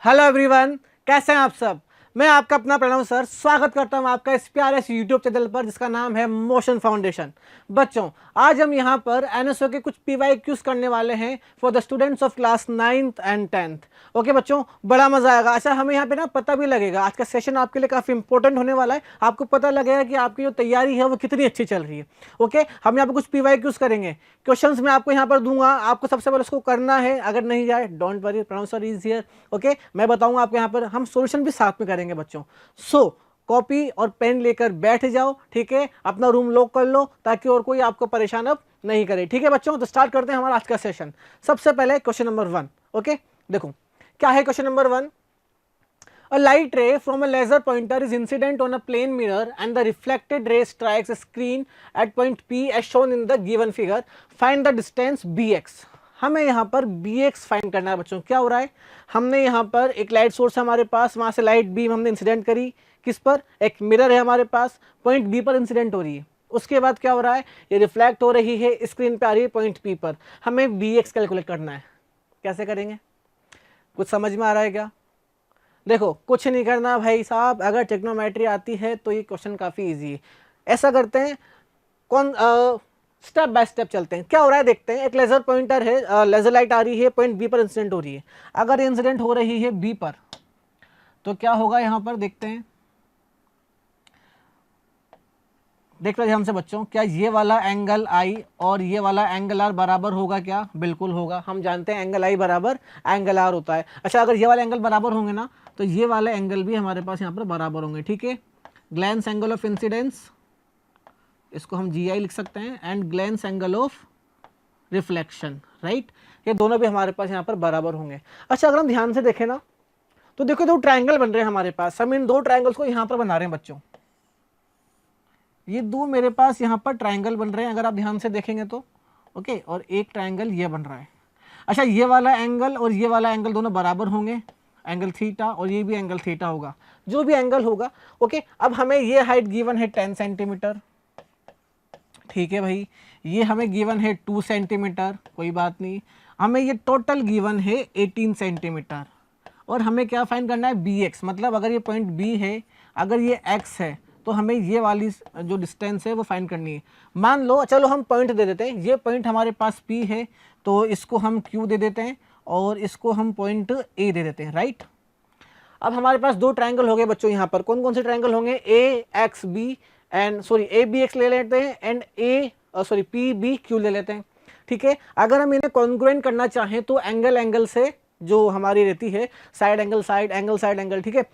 Hello everyone, कैसे हैं आप सब। मैं आपका अपना प्रणव सर स्वागत करता हूं आपका इस प्यारे से यूट्यूब चैनल पर जिसका नाम है मोशन फाउंडेशन। बच्चों, आज हम यहां पर एनएसओ के कुछ पीवाईक्यूज करने वाले हैं for the students of class 9th and 10th। Okay बच्चों, बड़ा मजा आएगा। अच्छा, हमें यहाँ पे ना पता भी लगेगा, आज का सेशन आपके लिए काफी इंपॉर्टेंट होने वाला है। आपको पता लगेगा कि आपकी जो तैयारी है वो कितनी अच्छी चल रही है। ओके, हम यहाँ पे कुछ पीवाईक्यूज करेंगे। क्वेश्चंस मैं आपको यहाँ पर दूंगा, आपको सबसे पहले उसको करना है। अगर नहीं जाए don't worry, Pranav sir is here. Okay, मैं बताऊंगा आपको यहाँ पर, हम सॉल्यूशन भी साथ में करेंगे बच्चों। सो कॉपी और पेन लेकर बैठ जाओ, ठीक है। अपना रूम लॉक कर लो ताकि और कोई आपको परेशान अब नहीं करे, ठीक है बच्चों। तो स्टार्ट करते हैं हमारा आज का सेशन। सबसे पहले क्वेश्चन नंबर 1। ओके, देखो क्या है question number 1। A light ray from a laser pointer is incident on a plane mirror and the reflected ray strikes a screen at point P as shown in the given figure. Find the distance bx. हमें यहाँ पर bx find करना है बच्चों। क्या हो रहा है, हमने यहाँ पर एक लाइट सोर्स है हमारे पास, वहाँ से लाइट बीम हमने इंसिडेंट करी। किस पर? एक मिरर है हमारे पास, पॉइंट बी पर इंसिडेंट हो रही है। उसके बाद क्या हो रहा है, ये रिफ्लेक्ट हो रही है, स्क्रीन पे आ रही है पॉइंट पी पर। हमें bx कैलकुलेट करना है। कैसे करेंगे, कुछ समझ में आ रहा है क्या? देखो, कुछ नहीं करना भाई साहब, अगर ट्रिग्नोमेट्री आती है तो ये क्वेश्चन काफ़ी इजी है। ऐसा करते हैं, कौन स्टेप बाय स्टेप चलते हैं। क्या हो रहा है देखते हैं। एक लेजर पॉइंटर है, लेजर लाइट आ रही है, पॉइंट बी पर इंसिडेंट हो रही है। अगर इंसिडेंट हो रही है बी पर तो क्या होगा यहाँ पर देखते हैं। देख रहे हमसे बच्चों, क्या ये वाला एंगल आई और ये वाला एंगल आर बराबर होगा क्या? बिल्कुल होगा। हम जानते हैं एंगल आई बराबर एंगल आर होता है। अच्छा, अगर ये वाले एंगल बराबर होंगे ना तो ये वाले एंगल भी हमारे पास यहाँ पर बराबर होंगे, ठीक है। ग्लैंस एंगल ऑफ इंसिडेंस, इसको हम जी आई लिख सकते हैं, and glance angle of reflection, right. ये दोनों भी हमारे पास यहाँ पर बराबर होंगे। अच्छा, अगर हम ध्यान से देखें ना तो देखो दो ट्राइंगल बन रहे हैं हमारे पास। हम इन दो ट्राइंगल्स को यहाँ पर बना रहे हैं बच्चों। ये दो मेरे पास यहाँ पर ट्राइंगल बन रहे हैं, अगर आप ध्यान से देखेंगे तो। ओके, और एक ट्राइंगल ये बन रहा है। अच्छा, ये वाला एंगल और ये वाला एंगल दोनों बराबर होंगे, एंगल थीटा, और ये भी एंगल थीटा होगा, जो भी एंगल होगा। ओके, अब हमें ये हाइट गिवन है 10 सेंटीमीटर, ठीक है भाई। ये हमें गिवन है 2 सेंटीमीटर, कोई बात नहीं। हमें ये टोटल गिवन है 18 सेंटीमीटर। और हमें क्या फाइंड करना है, बी एक्स। मतलब अगर ये पॉइंट बी है, अगर ये एक्स है, तो हमें ये वाली जो डिस्टेंस है वो फाइंड करनी है। मान लो, चलो हम पॉइंट दे देते हैं। ये पॉइंट हमारे पास P है तो इसको हम Q दे देते हैं और इसको हम पॉइंट A दे देते हैं, राइट। अब हमारे पास दो ट्रायंगल हो गए बच्चों। यहाँ पर कौन कौन से ट्रायंगल होंगे, AXB एंड सॉरी ABX ले लेते हैं, एंड PBQ ले लेते हैं, ठीक है। अगर हम इन्हें कॉन्ग्रुएंट करना चाहें तो एंगल एंगल से जो हमारी रहती है, side angle side angle side angle, ठीक है।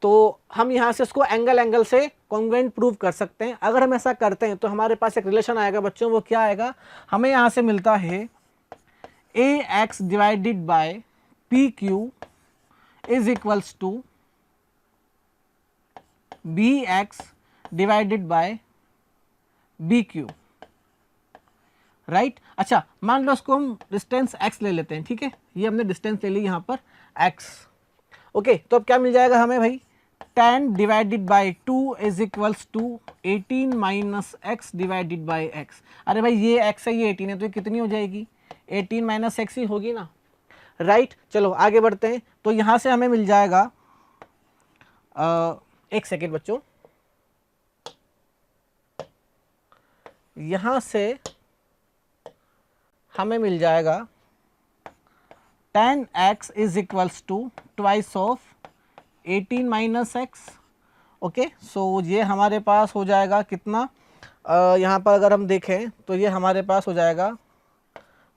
तो हम यहाँ से इसको एंगल एंगल से कॉन्ग्रुएंट प्रूव कर सकते हैं। अगर हम ऐसा करते हैं तो हमारे पास एक रिलेशन आएगा बच्चों। वो क्या आएगा, हमें यहाँ से मिलता है AX divided by PQ is equals to BX divided by BQ, right. अच्छा, मान लो इसको हम डिस्टेंस x ले लेते हैं, ठीक है। ये हमने डिस्टेंस ले ली यहाँ पर x। ओके, तो अब क्या मिल जाएगा हमें भाई, 10 divided by 2 is equals to 18 minus x divided by x. अरे भाई, ये x है ये 18 है, तो ये कितनी हो जाएगी, 18 माइनस एक्स ही होगी ना, राइट। चलो आगे बढ़ते हैं। तो यहाँ से हमें मिल जाएगा, एक सेकेंड बच्चों, यहाँ से हमें मिल जाएगा 10x is equals to twice of 18 minus x. Okay, so ये हमारे पास हो जाएगा कितना, यहाँ पर अगर हम देखें तो ये हमारे पास हो जाएगा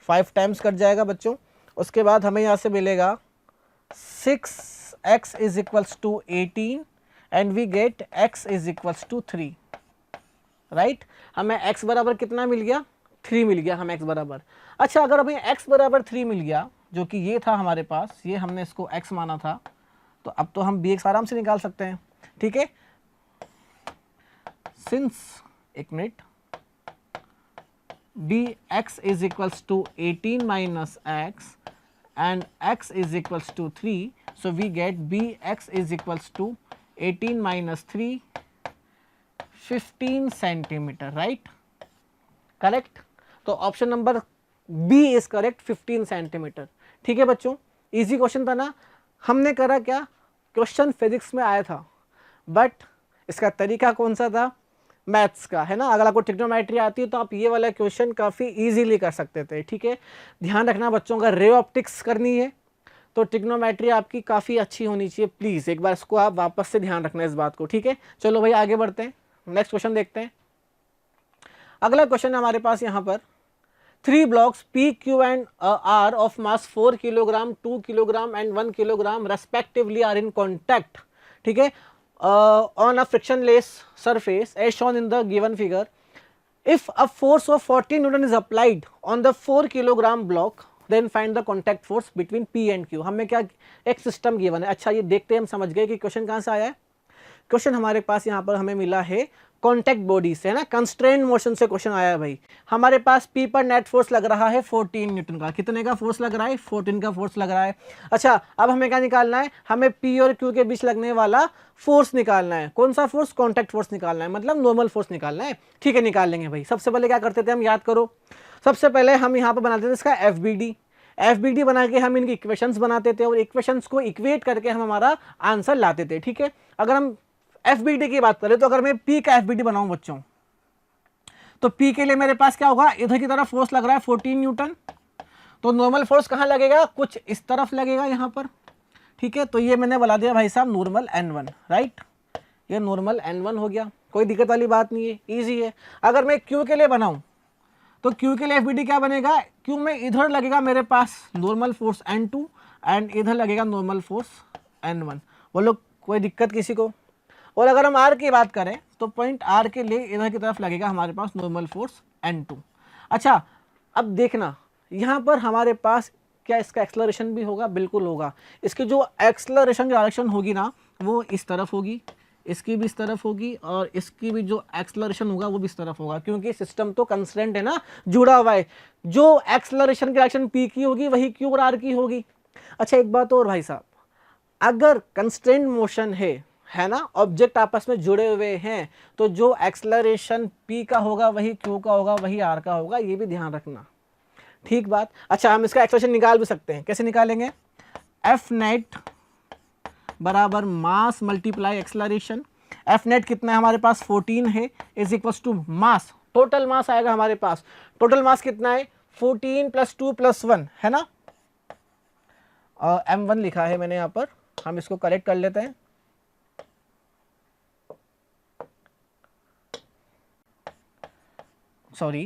5 टाइम्स कट जाएगा बच्चों। उसके बाद हमें यहाँ से मिलेगा 6x is equals to 18 and we get x is equals to 3, right. हमें x बराबर कितना मिल गया, 3 मिल गया हमें x बराबर। अच्छा, अगर हमें x बराबर 3 मिल गया, जो कि ये था हमारे पास, ये हमने इसको x माना था, तो अब तो हम bx आराम से निकाल सकते हैं, ठीक है। सिंस, एक minute, bx is equals to 18 minus x and x is equals to 3, so we get bx is equals to 18 minus 3, 15 centimetre, right, correct. तो option number B is correct, 15 centimetre, ठीक है बच्चों। इजी क्वेश्चन था ना, हमने करा क्या, question physics में आया था, बट इसका तरीका कौन सा था, मैथ्स का, है ना। अगर आपको ट्रिग्नोमेट्री आती है तो आप ये वाला क्वेश्चन काफ़ी इजीली कर सकते थे, ठीक है। ध्यान रखना बच्चों का, रे ऑप्टिक्स करनी है तो ट्रिग्नोमेट्री आपकी काफ़ी अच्छी होनी चाहिए, प्लीज़ एक बार इसको आप वापस से ध्यान रखना इस बात को, ठीक है। चलो भाई आगे बढ़ते हैं, नेक्स्ट क्वेश्चन देखते हैं। अगला क्वेश्चन हमारे पास यहाँ पर, 3 blocks P, Q and R of mass 4 kilogram, 2 kilogram and 1 kilogram respectively are in contact, ठीक है, on a frictionless surface as shown in the given figure. If a force of 40 Newton is applied on the 4 kilogram block, then find the contact force between P and Q. हमें क्या एक system given है। अच्छा ये देखते हैं हम समझ गए कि क्वेश्चन कहाँ से आया है। क्वेश्चन हमारे पास यहाँ पर हमें मिला है कॉन्टैक्ट बॉडी से, है ना, कंस्ट्रेंट मोशन से क्वेश्चन आया है भाई। हमारे पास पी पर नेट फोर्स लग रहा है 14 न्यूटन का। कितने का फोर्स लग रहा है, 14 का फोर्स लग रहा है। अच्छा अब हमें क्या निकालना है, हमें पी और क्यू के बीच लगने वाला फोर्स निकालना है। कौन सा फोर्स, कॉन्टैक्ट फोर्स निकालना है, मतलब नॉर्मल फोर्स निकालना है, ठीक है। निकाल लेंगे भाई। सबसे पहले क्या करते थे हम, याद करो, सबसे पहले हम यहाँ पर बनाते थे इसका एफबीडी बना के हम इनकी इक्वेशंस बनाते थे और इक्वेशंस को इक्वेट करके हम हमारा आंसर लाते थे, ठीक है। अगर हम एफबीडी की बात करें तो अगर मैं पी का एफबीडी बनाऊं बच्चों, तो पी के लिए मेरे पास क्या होगा, इधर की तरफ फोर्स लग रहा है 14 न्यूटन, तो नॉर्मल फोर्स कहाँ लगेगा, कुछ इस तरफ लगेगा यहाँ पर, ठीक है। तो ये मैंने बना दिया भाई साहब नॉर्मल N1, राइट, ये नॉर्मल N1 हो गया, कोई दिक्कत वाली बात नहीं है, ईजी है। अगर मैं क्यू के लिए बनाऊं तो क्यू के लिए एफबीडी क्या बनेगा, क्यू में इधर लगेगा मेरे पास नॉर्मल फोर्स N2 एंड इधर लगेगा नॉर्मल फोर्स N1। बोलो कोई दिक्कत किसी को। और अगर हम आर की बात करें तो पॉइंट आर के लिए इधर की तरफ लगेगा हमारे पास नॉर्मल फोर्स N2। अच्छा अब देखना यहाँ पर हमारे पास क्या इसका एक्सलरेशन भी होगा, बिल्कुल होगा। इसकी जो एक्सलरेशन डायरेक्शन होगी ना वो इस तरफ होगी, इसकी भी इस तरफ होगी और इसकी भी जो एक्सलरेशन होगा वो भी इस तरफ होगा, क्योंकि सिस्टम तो कंस्टेंट है ना, जुड़ा हुआ है। जो एक्सलरेशन की डायरेक्शन पी की होगी वही क्यू और आर की होगी। अच्छा एक बात और भाई साहब, अगर कंस्टेंट मोशन है ना, ऑब्जेक्ट आपस में जुड़े हुए हैं, तो जो एक्सलरेशन P का होगा वही Q का होगा, वही R का होगा, ये भी ध्यान रखना, ठीक बात। अच्छा हम इसका एक्सप्रेशन निकाल भी सकते हैं, कैसे निकालेंगे, F नेट बराबर mass multiply acceleration. F net कितना है हमारे पास 14 है, is equals to mass, total mass आएगा हमारे पास, टोटल मास कितना है 14 + 2 + 1, है ना। M1 लिखा है मैंने यहाँ पर, हम इसको करेक्ट कर लेते हैं। सॉरी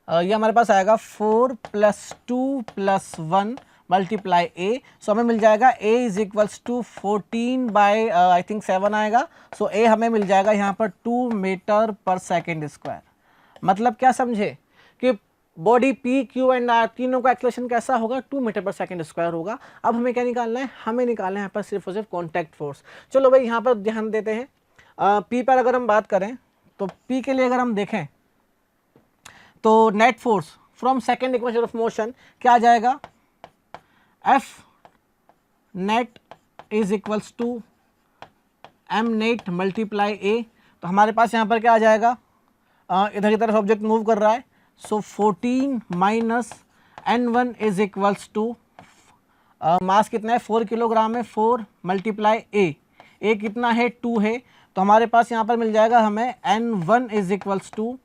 ये हमारे पास आएगा 4 + 2 + 1 मल्टीप्लाई ए, सो हमें मिल जाएगा a is equals to 14 I think 7 आएगा। सो a हमें मिल जाएगा यहाँ पर 2 मीटर/सेकंड²। मतलब क्या समझे कि body P, Q and R तीनों का एक्सलेशन कैसा होगा, 2 मीटर/सेकंड² होगा। अब हमें क्या निकालना है, हमें निकालना है यहाँ पर सिर्फ और सिर्फ कॉन्टैक्ट फोर्स। चलो भाई यहाँ पर ध्यान देते हैं, P पर अगर हम बात करें तो P के लिए अगर हम देखें तो net force from second equation of motion क्या आ जाएगा, F net is equals to M net multiply A। तो हमारे पास यहाँ पर क्या आ जाएगा, इधर की तरफ ऑब्जेक्ट मूव कर रहा है, so 14 - N1 is equals to mass कितना है 4 किलोग्राम है, 4 × A कितना है 2 है। तो हमारे पास यहाँ पर मिल जाएगा हमें N1 is equals to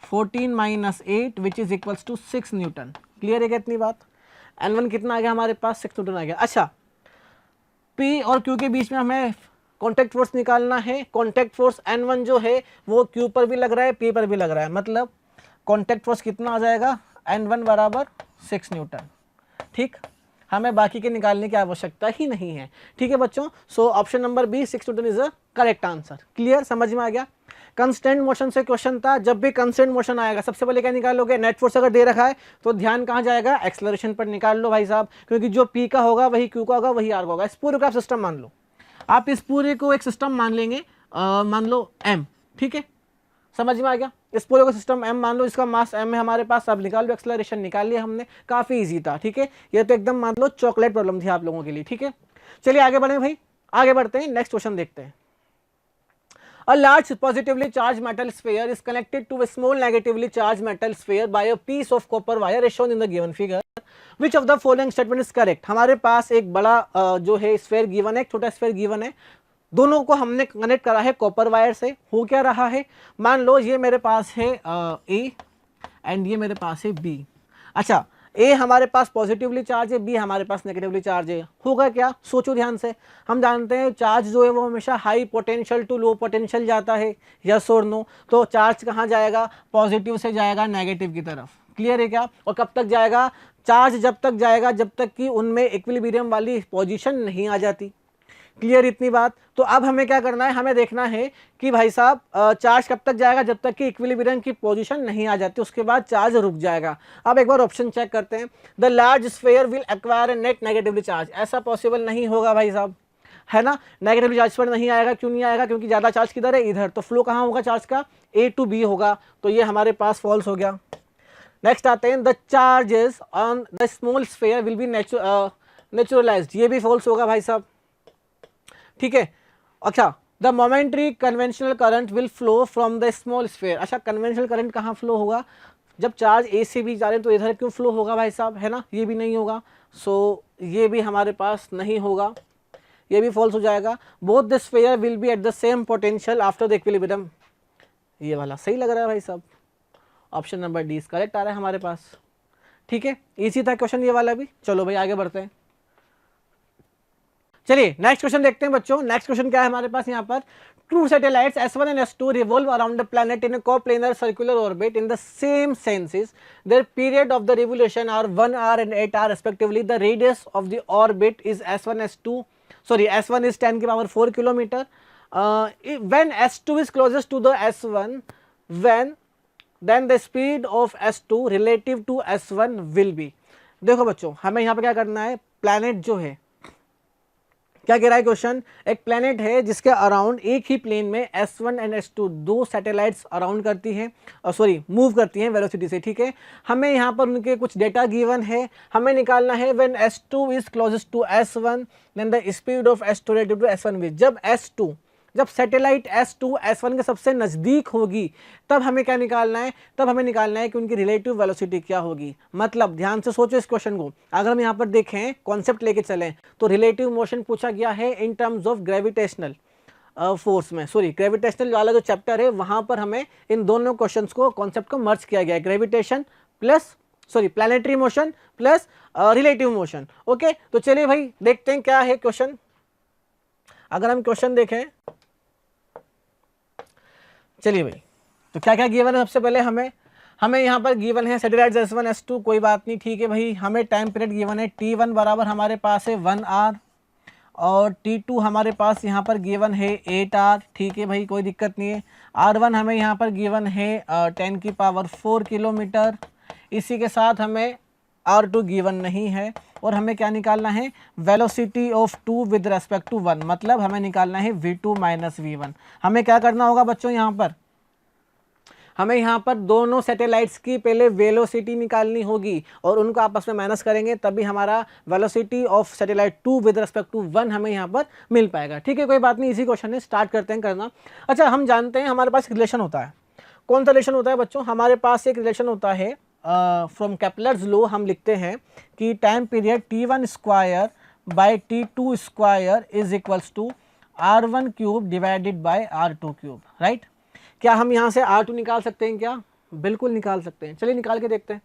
14 - 8 which is equals to 6 newton. Clear है क्या इतनी बात, N1 कितना आ गया हमारे पास 6 न्यूटन आ गया। अच्छा P और Q के बीच में हमें कॉन्टैक्ट फोर्स निकालना है। कॉन्टैक्ट फोर्स N1 जो है वो Q पर भी लग रहा है, P पर भी लग रहा है, मतलब कॉन्टैक्ट फोर्स कितना आ जाएगा N1 बराबर 6 न्यूटन। ठीक, हमें बाकी के निकालने की आवश्यकता ही नहीं है, ठीक है बच्चों। So option number B 6 newton is a correct answer. Clear, समझ में आ गया। कंस्टेंट मोशन से क्वेश्चन था, जब भी कंस्टेंट मोशन आएगा सबसे पहले क्या निकालोगे, नेट फोर्स अगर दे रखा है तो ध्यान कहाँ जाएगा, एक्सलरेशन पर निकाल लो भाई साहब, क्योंकि जो P का होगा वही Q का होगा, वही R का होगा। इस पूरे को आप सिस्टम मान लो, आप इस पूरे को एक सिस्टम मान लेंगे, मान लो M, ठीक है, समझ में आ गया। इस पूरे को सिस्टम M मान लो, इसका मास M है हमारे पास, अब निकाल लो, एक्सलरेशन निकाल लिया हमने, काफ़ी इजी था, ठीक है। ये तो एकदम मान लो चॉकलेट प्रॉब्लम थी आप लोगों के लिए, ठीक है। चलिए आगे बढ़े भाई, आगे बढ़ते हैं, नेक्स्ट क्वेश्चन देखते हैं। A large positively charged metal sphere is connected to a small negatively charged metal sphere by a piece of copper wire as shown in the given figure. Which of the following statement is correct? हमारे पास एक बड़ा जो है sphere given है, एक छोटा sphere given है, दोनों को हमने कनेक्ट करा है कॉपर वायर से। हो क्या रहा है, मान लो ये मेरे पास है ए एंड ये मेरे पास है बी। अच्छा, ए हमारे पास पॉजिटिवली चार्ज है, बी हमारे पास नेगेटिवली चार्ज है। होगा क्या, सोचो ध्यान से। हम जानते हैं चार्ज जो है वो हमेशा high potential to low potential जाता है, यस और नो। तो चार्ज कहाँ जाएगा, पॉजिटिव से जाएगा नेगेटिव की तरफ। क्लियर है क्या? और कब तक जाएगा, चार्ज जब तक जाएगा जब तक कि उनमें इक्विलिब्रियम वाली पोजीशन नहीं आ जाती। क्लियर इतनी बात? तो अब हमें क्या करना है, हमें देखना है कि भाई साहब चार्ज कब तक जाएगा, जब तक कि इक्विलिब्रियम की पोजीशन नहीं आ जाती, उसके बाद चार्ज रुक जाएगा। अब एक बार ऑप्शन चेक करते हैं। The large sphere will acquire net negatively charge. ऐसा पॉसिबल नहीं होगा भाई साहब, है ना। नेगेटिव चार्ज पर नहीं आएगा, क्यों नहीं आएगा, क्योंकि ज़्यादा चार्ज किधर है, इधर। तो फ्लो कहाँ होगा चार्ज का, ए टू बी होगा। तो ये हमारे पास फॉल्स हो गया। नेक्स्ट आते हैं, the charges on the small sphere will be naturalised. ये भी फॉल्स होगा भाई साहब, ठीक है। अच्छा, the momentary conventional current will flow from the small sphere. अच्छा, कन्वेंशनल करंट कहाँ फ्लो होगा, जब चार्ज ए से बी जा रहे हैं तो इधर क्यों फ्लो होगा भाई साहब, है ना। ये भी नहीं होगा, सो ये भी हमारे पास नहीं होगा, ये भी फॉल्स हो जाएगा। Both the sphere will be at the same potential after the equilibrium. ये वाला सही लग रहा है भाई साहब, ऑप्शन नंबर डी करेक्ट आ रहा है हमारे पास, ठीक है। इजी था क्वेश्चन ये वाला भी। चलो भाई आगे बढ़ते हैं। चलिए नेक्स्ट क्वेश्चन देखते हैं बच्चों। नेक्स्ट क्वेश्चन क्या है हमारे पास यहाँ पर, two satellites S1 and S2 revolve around the planet in a coplanar circular orbit in the same senses. Their period of the revolution are 1 hour and 8 hours respectively. The radius of the orbit is S1 is 10 की power 4 kilometre. When S2 is closest to the S1, then the speed of S2 relative to S1 will be। देखो बच्चों, हमें यहाँ पे क्या करना है, planet जो है, क्या कह रहा है क्वेश्चन, एक प्लेनेट है जिसके अराउंड एक ही प्लेन में S1 एंड S2 दो सैटेलाइट्स अराउंड करती हैं, मूव करती हैं वेलोसिटी से, ठीक है। हमें यहाँ पर उनके कुछ डेटा गिवन है, हमें निकालना है when S2 is closest to S1 then the speed of S2 relative to S1 भी। जब सैटेलाइट S2 S1 के सबसे नज़दीक होगी तब हमें क्या निकालना है, तब हमें निकालना है कि उनकी रिलेटिव वेलोसिटी क्या होगी। मतलब ध्यान से सोचो इस क्वेश्चन को। अगर हम यहाँ पर देखें, कॉन्सेप्ट लेके चलें, तो रिलेटिव मोशन पूछा गया है in terms of gravitational force में। ग्रेविटेशनल वाला जो चैप्टर है वहाँ पर हमें इन दोनों क्वेश्चन को, कॉन्सेप्ट को मर्ज किया गया है, gravitation plus planetary motion plus relative motion. Okay, तो चलिए भाई देखते हैं क्या है क्वेश्चन। अगर हम क्वेश्चन देखें, चलिए भाई, तो क्या क्या गिवन है। सबसे पहले हमें यहाँ पर गिवन है सैटेलाइट्स S1 S2, कोई बात नहीं, ठीक है भाई। हमें टाइम पीरियड गिवन है T1 बराबर हमारे पास है 1 आवर और T2 हमारे पास यहाँ पर गिवन है 8 आवर, ठीक है भाई, कोई दिक्कत नहीं है। R1 हमें यहाँ पर गिवन है 10 की पावर 4 किलोमीटर। इसी के साथ हमें R2 गिवन नहीं है और हमें क्या निकालना है, velocity of 2 with respect to 1, मतलब हमें निकालना है V2 माइनस V1। हमें क्या करना होगा बच्चों, हमें यहाँ पर दोनों सैटेलाइट्स की पहले वेलोसिटी निकालनी होगी और उनको आपस में माइनस करेंगे, तभी हमारा velocity of satellite 2 with respect to 1 हमें यहाँ पर मिल पाएगा, ठीक है। कोई बात नहीं, इसी क्वेश्चन है, स्टार्ट करते हैं करना। अच्छा, हम जानते हैं हमारे पास रिलेशन होता है। कौन सा रिलेशन होता है बच्चों, हमारे पास एक रिलेशन होता है फ्रॉम केपलर्स लॉ। हम लिखते हैं कि time period T1 square by T2 square is equals to R1 cube divided by R2 cube, right. क्या हम यहाँ से R2 निकाल सकते हैं क्या, बिल्कुल निकाल सकते हैं। चलिए निकाल के देखते हैं।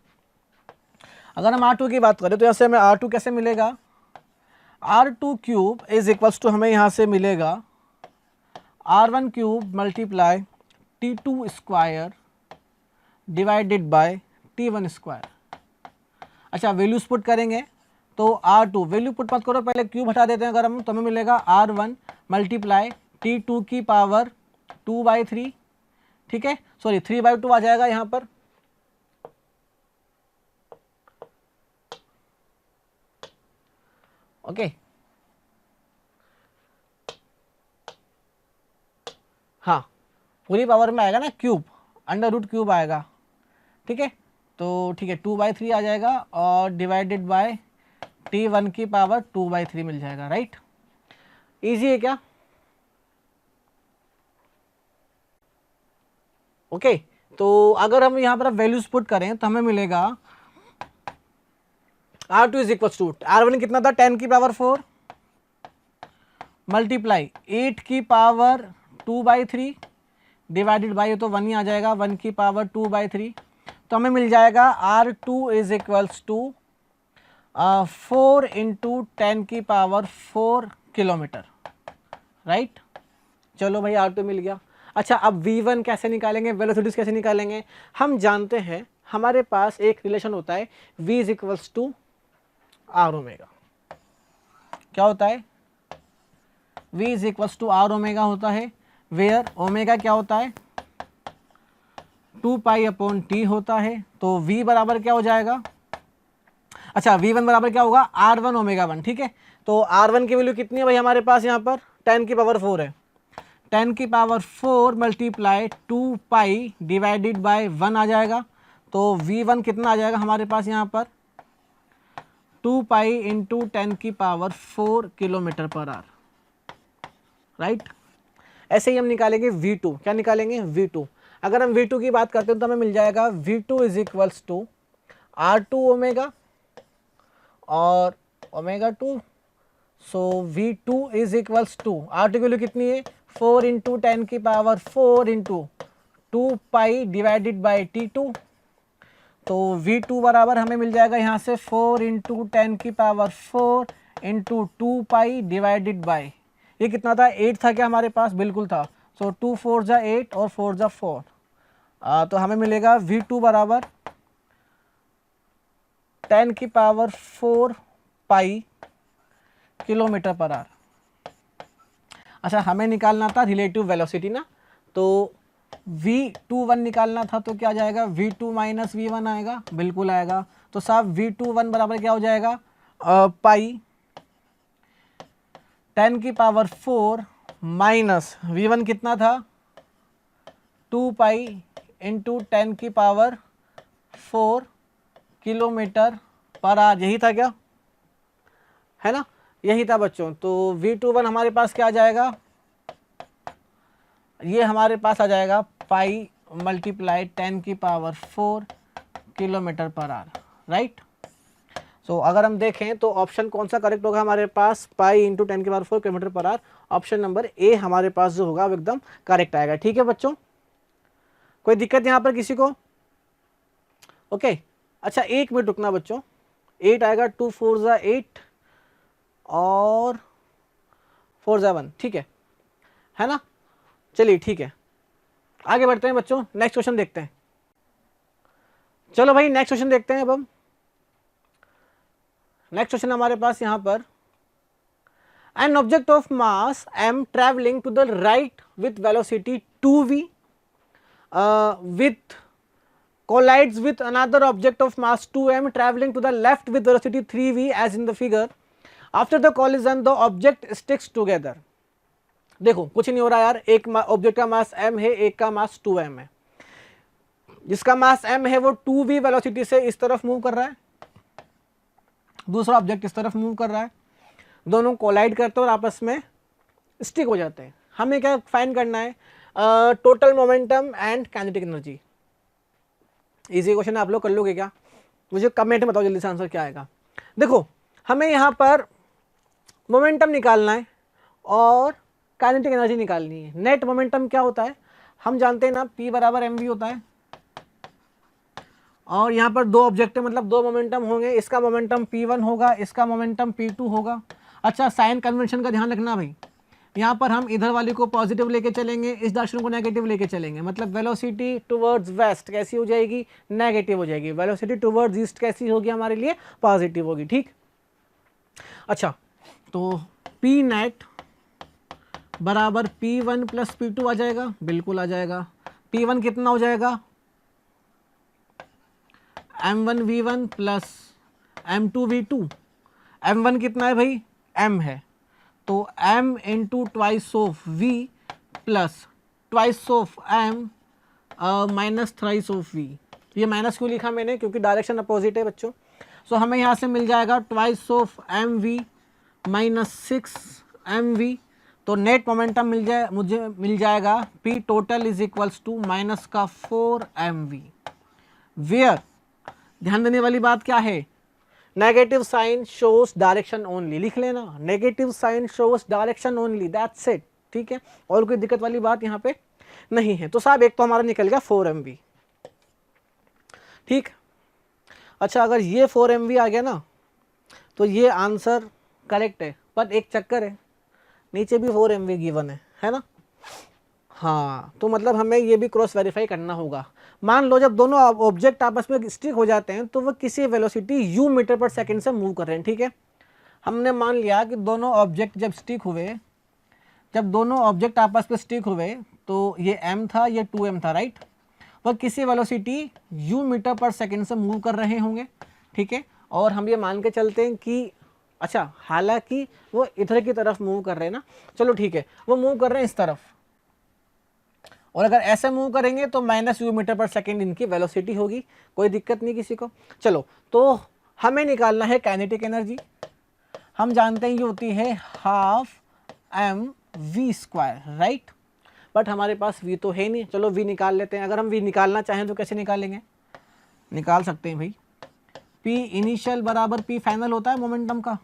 अगर हम R2 की बात करें तो यहाँ से हमें R2 कैसे मिलेगा, R2 cube is equals to हमें यहाँ से मिलेगा R1 cube multiply T2 square divided by T1 square. अच्छा, वैल्यूज पुट करेंगे तो R2 वैल्यू पुट मत करो, पहले क्यूब हटा देते हैं अगर हम, तो हमें मिलेगा R1 मल्टीप्लाई T2 की पावर 2/3, ठीक है, 3/2 आ जाएगा यहाँ पर। ओके, हाँ, पूरी पावर में आएगा ना क्यूब, अंडर रूट क्यूब आएगा, ठीक है। तो ठीक है, 2/3 आ जाएगा और डिवाइडेड बाय T1 की पावर 2/3 मिल जाएगा, राइट। इजी है क्या, ओके, तो अगर हम यहाँ पर वैल्यूज पुट करें तो हमें मिलेगा R2 is equal to R1 कितना था 10 की पावर 4 मल्टीप्लाई 8 की पावर 2/3 डिवाइडेड बाई, तो 1 ही आ जाएगा, 1 की पावर 2/3, तो हमें मिल जाएगा R2 is equals to 4 into 10 की पावर 4 किलोमीटर, राइट। चलो भाई R2 मिल गया। अच्छा, अब V1 कैसे निकालेंगे, वेलोसिटीज कैसे निकालेंगे? हम जानते हैं हमारे पास एक रिलेशन होता है V is equals to R omega. क्या होता है? V is equals to R omega होता है, वेयर ओमेगा क्या होता है 2 पाई अपॉन T होता है। तो V बराबर क्या हो जाएगा? अच्छा, V1 बराबर क्या होगा R1 ओमेगा 1, ठीक है। तो R1 की वैल्यू कितनी है भाई हमारे पास यहाँ पर 10 की पावर 4 है, 10 की power 4 multiply 2 pi divided by 1 आ जाएगा। तो V1 कितना आ जाएगा हमारे पास यहाँ पर 2 पाई इंटू 10 की power 4 kilometre per hour, right. ऐसे ही हम निकालेंगे V2। क्या निकालेंगे? V2। अगर हम V2 की बात करते हैं तो हमें मिल जाएगा V2 is equals to R2 omega और omega 2। So V2 is equals to R2 की वैल्यू कितनी है 4 इंटू 10 की power 4 into 2 pi divided by T2। तो V2 बराबर हमें मिल जाएगा यहाँ से 4 इंटू 10 की power 4 into 2 pi divided by, ये कितना था 8 था क्या हमारे पास? बिल्कुल था। सो 2 4 जा 8 और 4 जा 4, तो हमें मिलेगा V2 बराबर 10 की power 4 pi kilometre per our. अच्छा, हमें निकालना था रिलेटिव वेलोसिटी ना, तो V21 निकालना था, तो क्या जाएगा V2 माइनस V1 आएगा, बिल्कुल आएगा। तो साहब V21 बराबर क्या हो जाएगा पाई 10 की पावर 4 माइनस V1 कितना था 2 पाई इंटू 10 की पावर 4 किलोमीटर पर आवर, यही था क्या? है ना, यही था बच्चों। तो V21 हमारे पास क्या आ जाएगा, ये हमारे पास आ जाएगा पाई मल्टीप्लाई 10 की power 4 kilometre per hour, right. So अगर हम देखें तो ऑप्शन कौन सा करेक्ट होगा हमारे पास, पाई इंटू 10 की power 4 kilometre per our. Option number A हमारे पास जो होगा वो एकदम करेक्ट आएगा, ठीक है बच्चों। कोई दिक्कत यहाँ पर किसी को? ओके। अच्छा, 1 मिनट रुकना बच्चों, 8 आएगा, 2 4 जा 8 और 4 जा 1, ठीक है ना। चलिए ठीक है, आगे बढ़ते हैं बच्चों, नेक्स्ट क्वेश्चन देखते हैं। चलो भाई नेक्स्ट क्वेश्चन देखते हैं। अब हम नेक्स्ट क्वेश्चन हमारे पास यहाँ पर, an object of mass m travelling to the right with velocity 2v with collides with another object of mass 2m traveling to the left with velocity 3v as in the figure. After the collision the object sticks together. देखो कुछ नहीं हो रहा यार, एक object का मास m है, एक का मास 2m है। जिसका मास m है वो 2v वेलोसिटी से इस तरफ मूव कर रहा है, दूसरा ऑब्जेक्ट इस तरफ मूव कर रहा है, दोनों कोलाइड करते हैं और आपस में स्टिक हो जाते हैं। हमें क्या फाइंड करना है, total momentum and kinetic energy. Easy question आप लोग कर लोगे क्या? मुझे कमेंट में बताओ जल्दी से आंसर क्या आएगा। देखो हमें यहाँ पर मोमेंटम निकालना है और काइनेटिक एनर्जी निकालनी है। नेट मोमेंटम क्या होता है हम जानते हैं ना, P बराबर mv होता है, और यहाँ पर दो ऑब्जेक्ट है मतलब दो मोमेंटम होंगे, इसका मोमेंटम P1 होगा, इसका मोमेंटम P2 होगा। अच्छा, साइन कन्वेंशन का ध्यान रखना भाई, यहाँ पर हम इधर वाले को पॉजिटिव लेके चलेंगे, इस डायरेक्शन को नेगेटिव लेके चलेंगे, मतलब वेलोसिटी टुवर्ड्स वेस्ट कैसी हो जाएगी, नेगेटिव हो जाएगी। वेलोसिटी टुवर्ड्स ईस्ट कैसी होगी हमारे लिए, पॉजिटिव होगी, ठीक। अच्छा, तो P नेट बराबर P1 प्लस P2 आ जाएगा, बिल्कुल आ जाएगा। P1 कितना हो जाएगा M1v1 प्लस M2v2। M1 कितना है भाई, M है, तो m into twice of v plus twice of m minus thrice of v। ये माइनस क्यों लिखा मैंने, क्योंकि डायरेक्शन अपोजिट है बच्चों। सो हमें यहाँ से मिल जाएगा twice of M V minus 6 mv तो नेट मोमेंटम मुझे मिल जाएगा P total is equals to minus का 4mv, वेयर ध्यान देने वाली बात क्या है, negative sign shows direction only, लिख लेना, negative sign shows direction only, that's it, ठीक है, और कोई दिक्कत वाली बात यहाँ पे नहीं है। तो साहब एक तो हमारा निकल गया 4mv, ठीक। अच्छा अगर ये 4mv आ गया ना तो ये आंसर करेक्ट है, पर एक चक्कर है, नीचे भी 4mv गिवन है ना। हाँ तो मतलब हमें ये भी क्रॉस वेरीफाई करना होगा। मान लो जब दोनों ऑब्जेक्ट आपस में स्टिक हो जाते हैं तो वो किसी वेलोसिटी u मीटर पर सेकंड से मूव कर रहे हैं, ठीक है। हमने मान लिया कि दोनों ऑब्जेक्ट जब स्टिक हुए, जब दोनों ऑब्जेक्ट आपस में स्टिक हुए तो ये m था, ये 2m था, राइट। वह किसी वेलोसिटी u मीटर पर सेकंड से मूव कर रहे होंगे, ठीक है। और हम ये मान के चलते हैं कि अच्छा हालांकि वो इधर की तरफ मूव कर रहे हैं ना, चलो ठीक है, वो मूव कर रहे हैं इस तरफ, और अगर ऐसे मूव करेंगे तो माइनस u मीटर पर सेकंड इनकी वेलोसिटी होगी, कोई दिक्कत नहीं किसी को। चलो तो हमें निकालना है काइनेटिक एनर्जी, हम जानते हैं ये होती है हाफ mv², राइट। बट हमारे पास v तो है नहीं, चलो v निकाल लेते हैं। अगर हम v निकालना चाहें तो कैसे निकालेंगे, निकाल सकते हैं भाई, p इनिशियल बराबर p फाइनल होता है मोमेंटम का,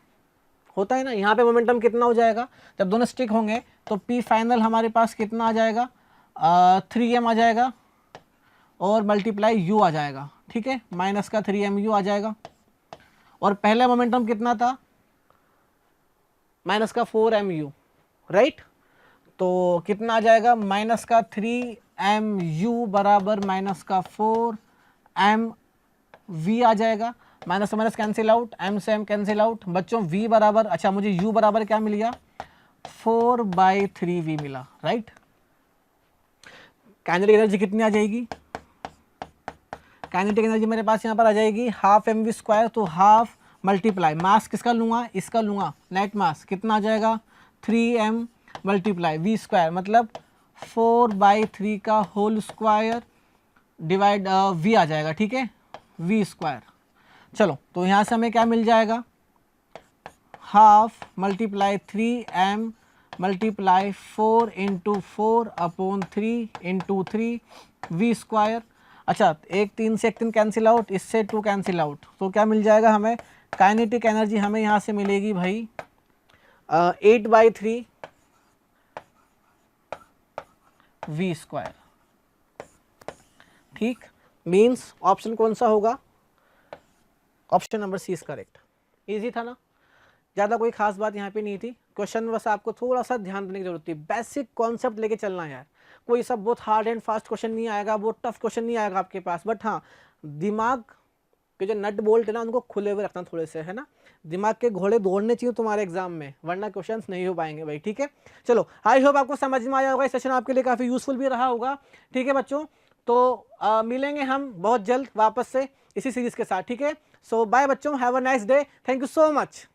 होता है ना। यहाँ पे मोमेंटम कितना हो जाएगा, जब दोनों स्टिक होंगे तो p फाइनल हमारे पास कितना आ जाएगा, 3m आ जाएगा और मल्टीप्लाई u आ जाएगा, ठीक है, माइनस का 3mu आ जाएगा। और पहले मोमेंटम कितना था, माइनस का 4mu, राइट। तो कितना आ जाएगा, माइनस का 3mu बराबर माइनस का 4mv आ जाएगा। माइनस से माइनस कैंसिल आउट, m से m कैंसिल आउट, बच्चों v बराबर, अच्छा मुझे u बराबर क्या मिल गया, 4/3v मिला, राइट। काइनेटिक एनर्जी कितनी आ जाएगी, काइनेटिक एनर्जी मेरे पास यहाँ पर आ जाएगी हाफ mv², तो हाफ मल्टीप्लाई मास किसका लूँगा, इसका लूँगा, नेट मास कितना आ जाएगा 3m मल्टीप्लाई v², मतलब 4/3 का होल स्क्वायर डिवाइड v आ जाएगा, ठीक है, v²। चलो तो यहाँ से हमें क्या मिल जाएगा, half multiply 3m multiply 4 into 4/3 into 3 v²। अच्छा एक 3 से 1 3 कैंसिल आउट, इससे 2 कैंसिल आउट, तो क्या मिल जाएगा हमें, काइनेटिक एनर्जी हमें यहाँ से मिलेगी भाई 8/3 v², ठीक। मीन्स ऑप्शन कौन सा होगा, option number C is correct. Easy था ना, ज़्यादा कोई खास बात यहाँ पे नहीं थी। क्वेश्चन बस आपको थोड़ा सा ध्यान देने की जरूरत थी, बेसिक कॉन्सेप्ट लेके चलना है यार, कोई सब बहुत हार्ड एंड फास्ट क्वेश्चन नहीं आएगा, बहुत टफ क्वेश्चन नहीं आएगा आपके पास। बट हाँ दिमाग के जो नट बोल्ट है ना उनको खुले हुए रखना थोड़े से, है ना, दिमाग के घोड़े दौड़ने चाहिए तुम्हारे एग्जाम में, वरना क्वेश्चंस नहीं हो पाएंगे भाई, ठीक है। चलो आई होप आपको समझ में आया होगा, इस सेशन आपके लिए काफ़ी यूजफुल भी रहा होगा, ठीक है बच्चों। तो मिलेंगे हम बहुत जल्द वापस से इसी सीरीज के साथ, ठीक है। सो बाय बच्चों, have a nice day, thank you so much.